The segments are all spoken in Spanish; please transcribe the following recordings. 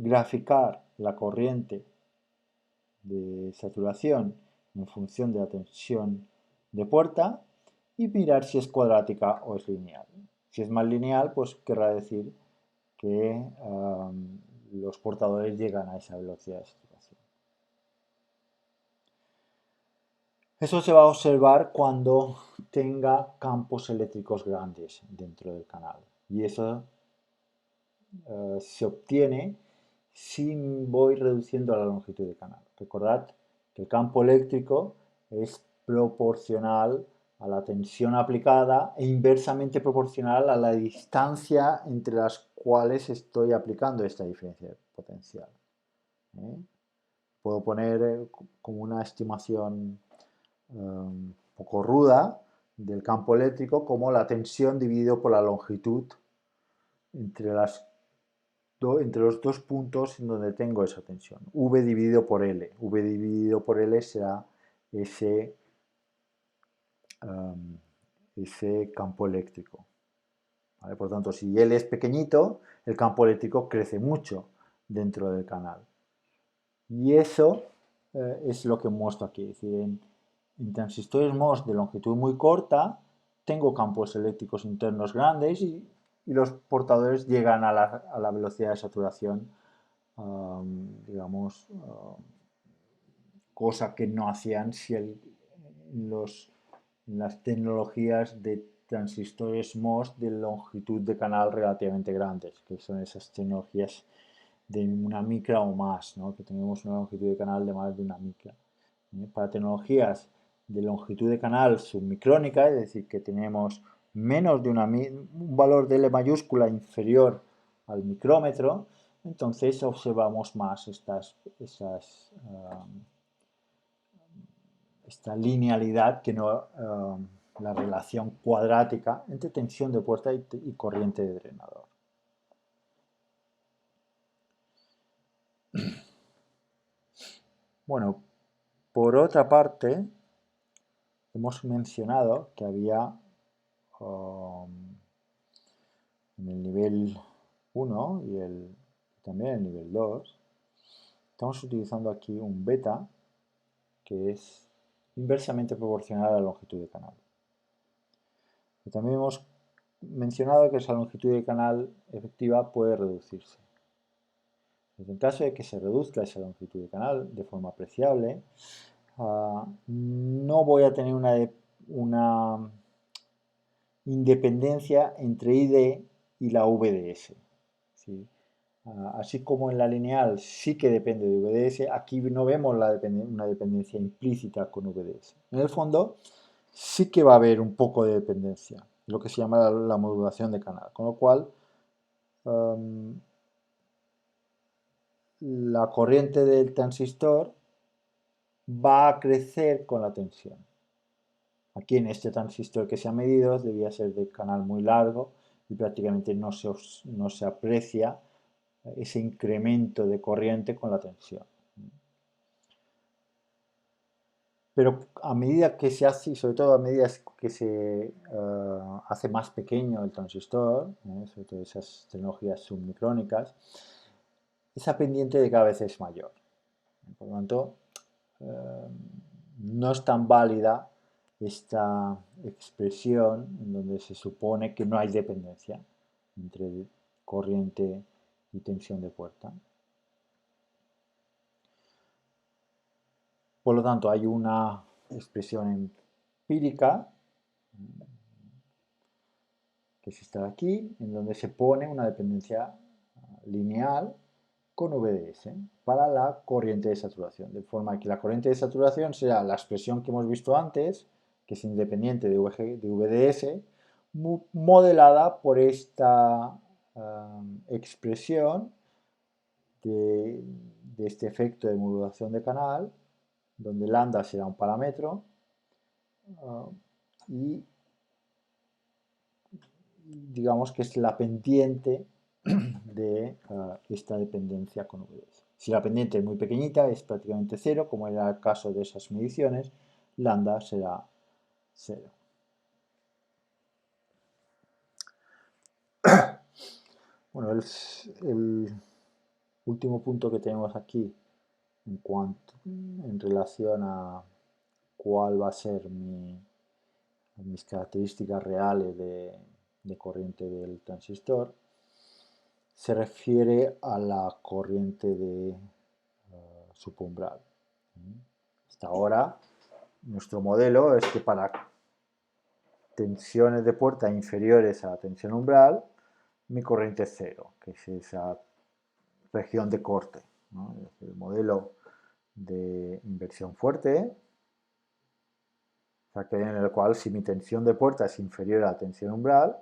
graficar la corriente de saturación en función de la tensión de puerta y mirar si es cuadrática o es lineal. Si es más lineal, pues querrá decir que los portadores llegan a esa velocidad de saturación. Eso se va a observar cuando tenga campos eléctricos grandes dentro del canal. Y eso se obtiene si voy reduciendo la longitud de canal. Recordad que el campo eléctrico es proporcional a la tensión aplicada e inversamente proporcional a la distancia entre las cuales estoy aplicando esta diferencia potencial. Puedo poner como una estimación un poco ruda del campo eléctrico como la tensión dividido por la longitud entre los dos puntos en donde tengo esa tensión. V dividido por L. V dividido por L será ese, ese campo eléctrico. ¿Vale? Por tanto, si L es pequeñito, el campo eléctrico crece mucho dentro del canal. Y eso es lo que muestro aquí. Es decir, en transistores MOS de longitud muy corta, tengo campos eléctricos internos grandes y los portadores llegan a la velocidad de saturación, digamos, cosa que no hacían si las tecnologías de transistores MOS de longitud de canal relativamente grandes, que son esas tecnologías de una micra o más, ¿no? Que tenemos una longitud de canal de más de una micra. Para tecnologías de longitud de canal submicrónica, es decir, que tenemos menos de un valor de L mayúscula inferior al micrómetro, entonces observamos más esta linealidad, que no la relación cuadrática entre tensión de puerta y corriente de drenador. Bueno, por otra parte, hemos mencionado que había en el nivel 1 y también en el nivel 2, estamos utilizando aquí un beta que es inversamente proporcional a la longitud de canal. Y también hemos mencionado que esa longitud de canal efectiva puede reducirse. En caso de que se reduzca esa longitud de canal de forma apreciable, no voy a tener una independencia entre ID y la VDS. ¿Sí? Así como en la lineal sí que depende de VDS, aquí no vemos una dependencia implícita con VDS. En el fondo sí que va a haber un poco de dependencia, lo que se llama la modulación de canal, con lo cual la corriente del transistor va a crecer con la tensión. Aquí en este transistor que se ha medido debía ser de canal muy largo y prácticamente no se aprecia ese incremento de corriente con la tensión. Pero a medida que se hace, y sobre todo a medida que se hace más pequeño el transistor, sobre todo esas tecnologías submicrónicas, esa pendiente de cada vez es mayor. Por lo tanto, no es tan válida esta expresión en donde se supone que no hay dependencia entre corriente y tensión de puerta. Por lo tanto, hay una expresión empírica, que es esta de aquí, en donde se pone una dependencia lineal con VDS para la corriente de saturación, de forma que la corriente de saturación será la expresión que hemos visto antes, que es independiente de VDS, modelada por esta expresión de este efecto de modulación de canal, donde lambda será un parámetro y digamos que es la pendiente de esta dependencia con VDS. Si la pendiente es muy pequeñita, es prácticamente cero, como era el caso de esas mediciones, lambda será cero. Bueno, último punto que tenemos aquí en relación a cuál va a ser mis características reales de corriente del transistor, se refiere a la corriente de subumbral. Hasta ahora, nuestro modelo es que para tensiones de puerta inferiores a la tensión umbral, mi corriente es cero, que es esa región de corte, ¿no? Es el modelo de inversión fuerte, en el cual si mi tensión de puerta es inferior a la tensión umbral,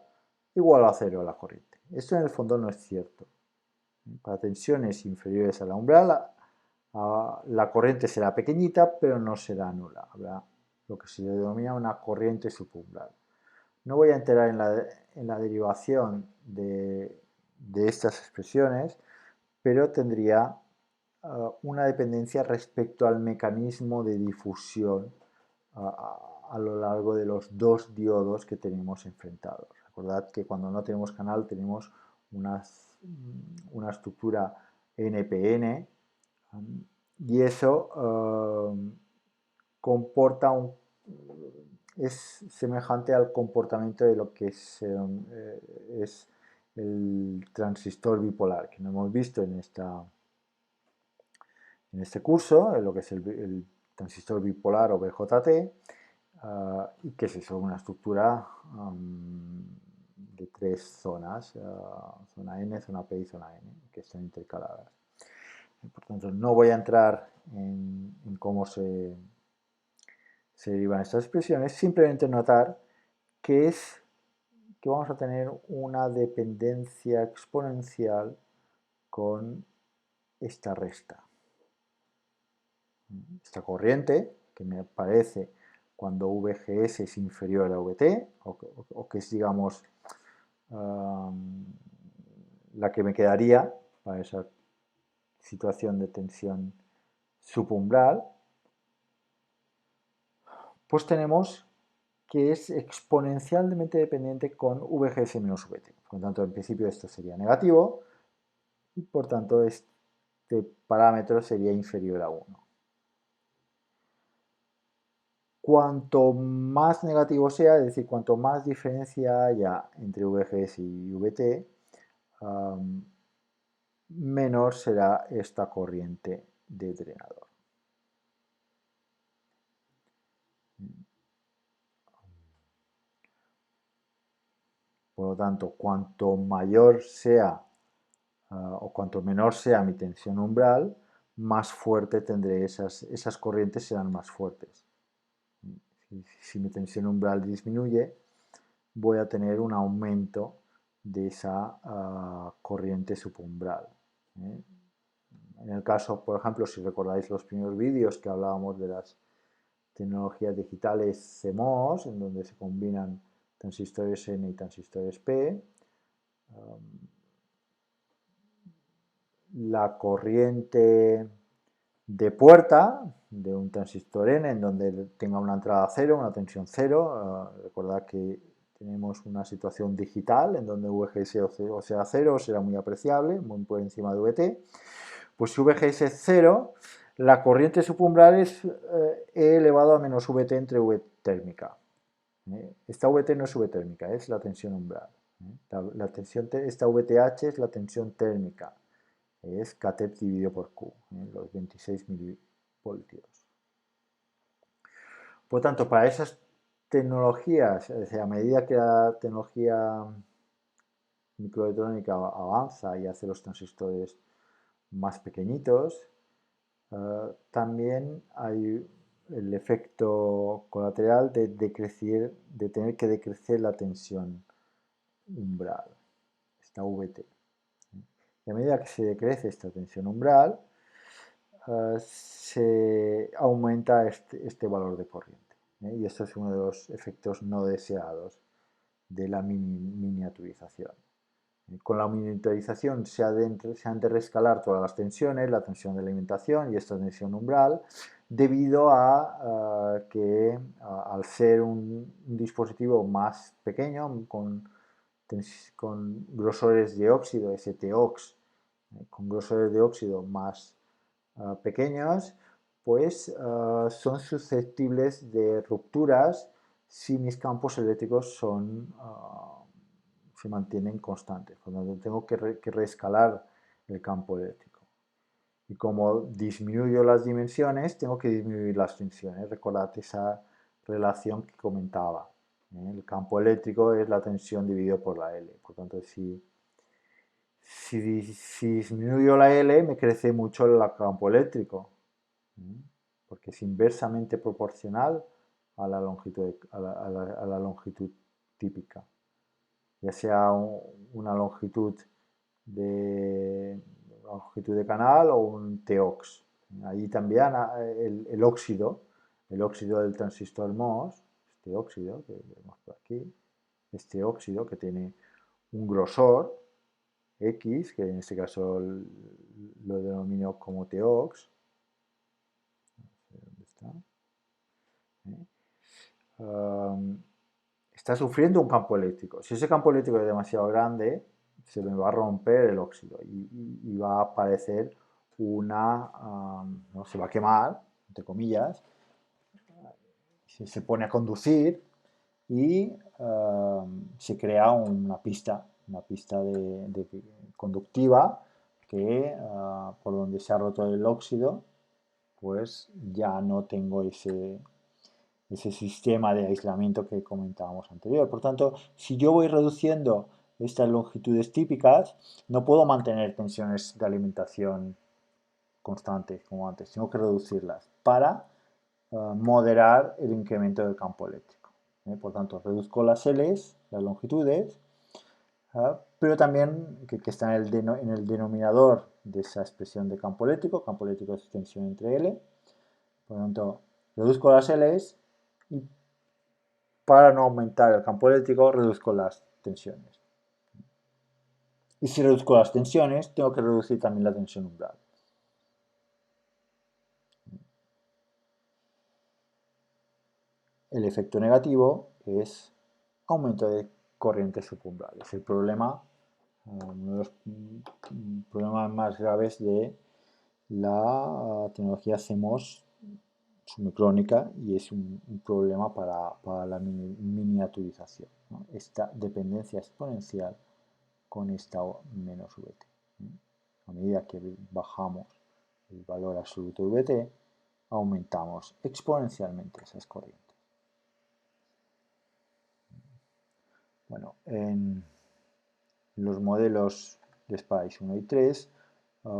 igual a cero la corriente. Esto en el fondo no es cierto. Para tensiones inferiores a la umbral, la corriente será pequeñita, pero no será nula. Habrá lo que se denomina una corriente subumbral. No voy a entrar en la derivación de estas expresiones, pero tendría una dependencia respecto al mecanismo de difusión a lo largo de los dos diodos que tenemos enfrentados. Recordad que cuando no tenemos canal tenemos una estructura NPN y eso comporta es semejante al comportamiento de lo que es el transistor bipolar, que no hemos visto en este curso, en lo que es el transistor bipolar o BJT, y que es eso, una estructura de tres zonas, zona N, zona P y zona N, que están intercaladas. Por tanto, no voy a entrar en cómo se derivan estas expresiones, simplemente notar que vamos a tener una dependencia exponencial con esta resta. Esta corriente, que me aparece cuando VGS es inferior a VT, o que es, digamos, la que me quedaría para esa situación de tensión subumbral, pues tenemos que es exponencialmente dependiente con VGS menos VT. Por lo tanto, en principio esto sería negativo y por tanto este parámetro sería inferior a 1. Cuanto más negativo sea, es decir, cuanto más diferencia haya entre VGS y VT, menor será esta corriente de drenador. Por lo tanto, cuanto mayor sea o cuanto menor sea mi tensión umbral, más fuerte tendré esas corrientes serán más fuertes. Si mi tensión umbral disminuye, voy a tener un aumento de esa corriente subumbral. En el caso, por ejemplo, si recordáis los primeros vídeos que hablábamos de las tecnologías digitales CMOS, en donde se combinan transistores N y transistores P, la corriente de puerta de un transistor N en donde tenga una entrada cero, una tensión cero. Recordad que tenemos una situación digital en donde VGS o sea cero será muy apreciable, muy por encima de VT. Pues si VGS es cero, la corriente subumbral es E elevado a menos VT entre V térmica. Esta VT no es V térmica, es la tensión umbral. Esta VTH es la tensión térmica. Es KTep dividido por Q, los 26 milivoltios. Por tanto, para esas tecnologías, es decir, a medida que la tecnología microelectrónica avanza y hace los transistores más pequeñitos, también hay el efecto colateral de tener que decrecer la tensión umbral, esta VT. Y a medida que se decrece esta tensión umbral, se aumenta este valor de corriente. Y esto es uno de los efectos no deseados de la miniaturización. Con la miniaturización se han de rescalar todas las tensiones, la tensión de alimentación y esta tensión umbral, debido a que al ser un dispositivo más pequeño, con grosores de óxido, STOX, con grosores de óxido más pequeños, pues son susceptibles de rupturas si mis campos eléctricos se mantienen constantes. Por lo tanto, tengo que reescalar el campo eléctrico. Y como disminuyo las dimensiones, tengo que disminuir las tensiones. Recordad esa relación que comentaba. El campo eléctrico es la tensión dividido por la L. Por tanto, si disminuyo la L, me crece mucho el campo eléctrico, porque es inversamente proporcional a la longitud, a la longitud típica, ya sea una longitud de canal o un TOX. Ahí también el óxido del transistor MOS, este óxido que vemos por aquí, este óxido que tiene un grosor X, que en este caso lo denomino como TOX. ¿Dónde está? Está sufriendo un campo eléctrico. Si ese campo eléctrico es demasiado grande, se me va a romper el óxido y va a aparecer no, se va a quemar, entre comillas, se pone a conducir y se crea una pista conductiva que por donde se ha roto el óxido, pues ya no tengo ese sistema de aislamiento que comentábamos anterior. Por tanto, si yo voy reduciendo estas longitudes típicas, no puedo mantener tensiones de alimentación constantes como antes, tengo que reducirlas para moderar el incremento del campo eléctrico. Por tanto, reduzco las L's, las longitudes, pero también que está en el denominador de esa expresión de campo eléctrico es tensión entre L, por lo tanto, reduzco las L's y para no aumentar el campo eléctrico reduzco las tensiones. Y si reduzco las tensiones, tengo que reducir también la tensión umbral. El efecto negativo es aumento de corrientes subumbrales. El problema, uno de los problemas más graves de la tecnología CMOS submicrónica y es un problema para la miniaturización, ¿no? Esta dependencia exponencial con esta menos VT. A medida que bajamos el valor absoluto de VT, aumentamos exponencialmente esas corrientes. Bueno, en los modelos de SPICE 1 y 3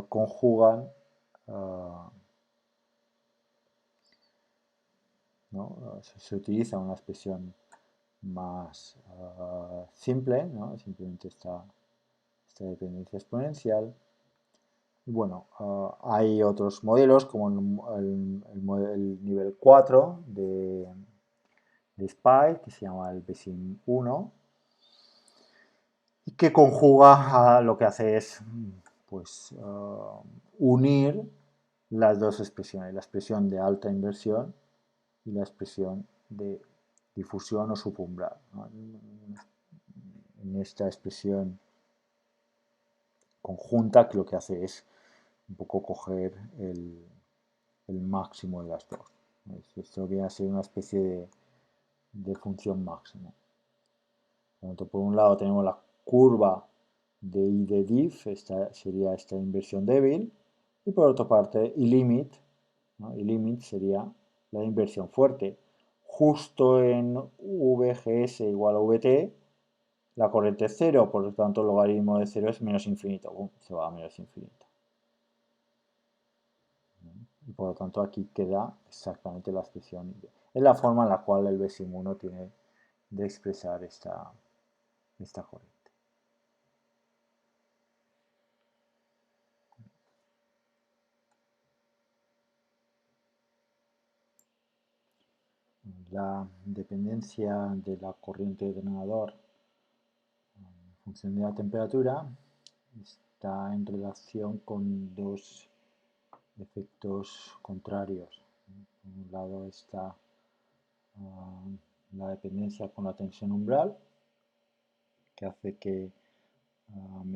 conjugan ¿no? Se utiliza una expresión más simple, ¿no? Simplemente esta dependencia exponencial. Y bueno, hay otros modelos como el nivel 4 de SPICE, que se llama el BESIM 1, y que conjuga, lo que hace es pues, unir las dos expresiones, la expresión de alta inversión y la expresión de difusión o subumbral, ¿no? En esta expresión conjunta que lo que hace es un poco coger el máximo de las dos. Esto viene a ser una especie de función máxima. Por un lado tenemos la curva de I de diff, sería esta inversión débil, y por otra parte I-limit, ¿no? I-limit sería la inversión fuerte. Justo en VGS igual a VT, la corriente es cero, por lo tanto el logaritmo de cero es menos infinito, se va a menos infinito. Y por lo tanto aquí queda exactamente la expresión. Es la forma en la cual el BESIM 1 tiene de expresar esta corriente. La dependencia de la corriente de drenador en función de la temperatura está en relación con dos efectos contrarios. Por un lado está la dependencia con la tensión umbral, que hace que a medida